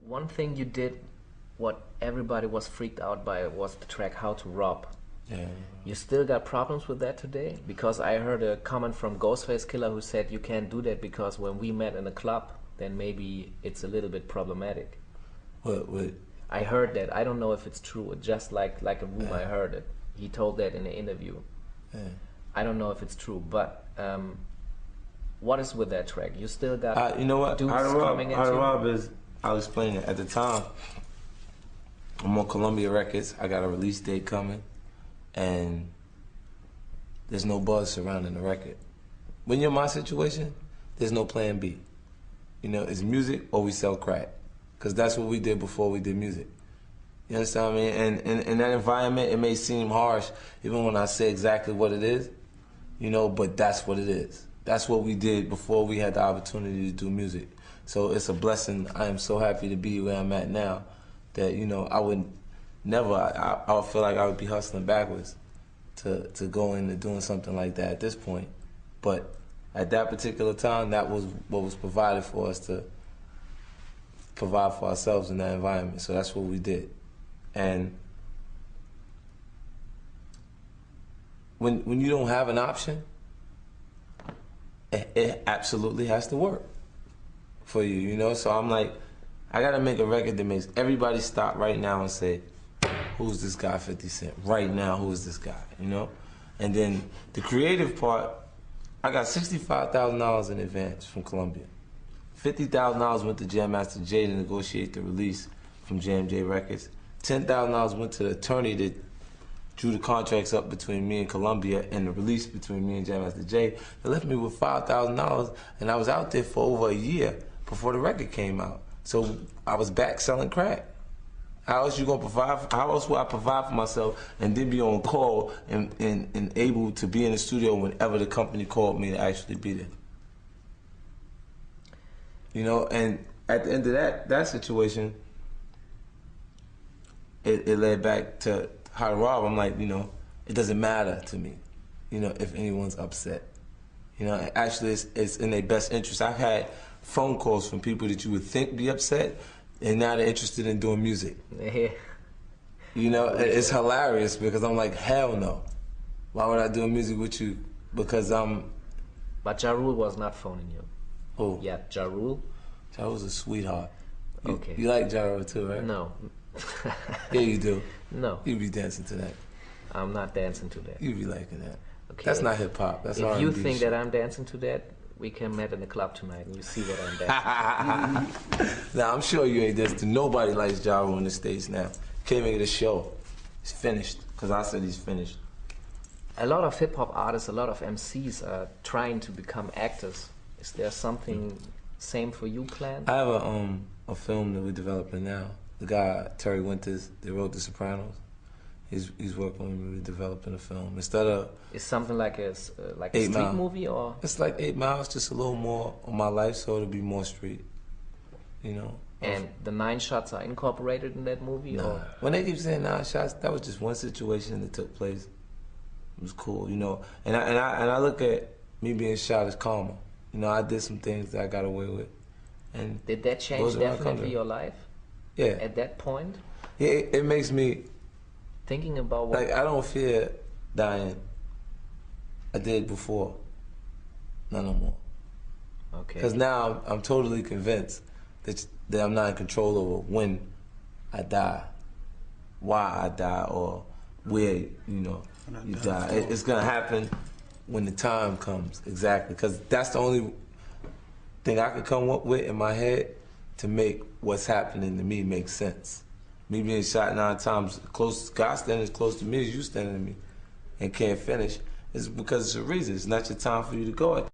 One thing you did, what everybody was freaked out by, was the track How to Rob. Yeah. You still got problems with that today? Because I heard a comment from Ghostface Killer who said you can't do that because when we met in a club, then maybe it's a little bit problematic. What? I heard that. I don't know if it's true. Just like a rumor, I heard it. He told that in an interview. Yeah. I don't know if it's true, but what is with that track? You still got you know what? dudes coming at How to you? Rob is, I'll explain it. At the time, I'm on Columbia Records. I got a release date coming, and there's no buzz surrounding the record. When you're in my situation, there's no plan B. You know, it's music or we sell crack. Because that's what we did before we did music. You understand what I mean? And in that environment, it may seem harsh, even when I say exactly what it is, you know, but that's what it is. That's what we did before we had the opportunity to do music. So it's a blessing. I am so happy to be where I'm at now that, you know, I would never, I would feel like I would be hustling backwards to go into doing something like that at this point. But at that particular time, that was what was provided for us to provide for ourselves in that environment. So that's what we did. And when you don't have an option, it absolutely has to work for you, you know? So I'm like, I gotta make a record that makes everybody stop right now and say, who's this guy 50 Cent? Right now, who is this guy, you know? And then the creative part, I got $65,000 in advance from Columbia. $50,000 went to Jam Master Jay to negotiate the release from J Records. $10,000 went to the attorney that drew the contracts up between me and Columbia and the release between me and Jam Master Jay. They left me with $5,000, and I was out there for over a year before the record came out. So I was back selling crack. How else you gonna provide? How else would I provide for myself and then be on call and able to be in the studio whenever the company called me to actually be there? You know, and at the end of that situation, it led back to How to Rob. I'm like, you know, it doesn't matter to me, you know, if anyone's upset. You know, actually, it's in their best interest. I've had phone calls from people that you would think be upset, and now they're interested in doing music. Yeah. You know, it's hilarious because I'm like, hell no. Why would I do music with you? Because I'm... But Ja Rule was not phoning you. Who? Yeah, Ja Rule. Ja Rule's a sweetheart. Okay. You like Ja Rule too, right? No. Yeah, you do. No. You be dancing to that. I'm not dancing to that. You be liking that. Okay. That's not hip hop. That's R&B. If you think shit. that I'm dancing to that, we can meet in the club tonight and you see what I'm dancing. Now, I'm sure you ain't dancing to nobody likes Ja Rule in the States now. Can't make it a show. It's finished, because I said he's finished. A lot of hip-hop artists, a lot of MCs are trying to become actors. Is there something same for you planned? I have a film that we're developing now. The guy, Terry Winters, that wrote The Sopranos, he's working with me developing a film. Instead of... It's something like a street 8 Mile. movie, or? It's like 8 Miles, just a little more on my life, so it'll be more street, you know? And the 9 shots are incorporated in that movie? Nah. Or? When they keep saying 9 shots, that was just one situation that took place. It was cool, you know? And I look at me being shot as karma. You know, I did some things that I got away with. And did that change definitely your life? Yeah. At that point? Yeah, it makes me... Thinking about what... Like, I don't fear dying. I did before. Not no more. Okay. Because now I'm totally convinced that I'm not in control over when I die, why I die, or where, you know, you die. It's going to happen when the time comes, exactly. Because that's the only thing I could come up with in my head to make what's happening to me make sense. Me being shot 9 times, God standing as close to me as you standing to me and can't finish, is because it's a reason. It's not your time for you to go.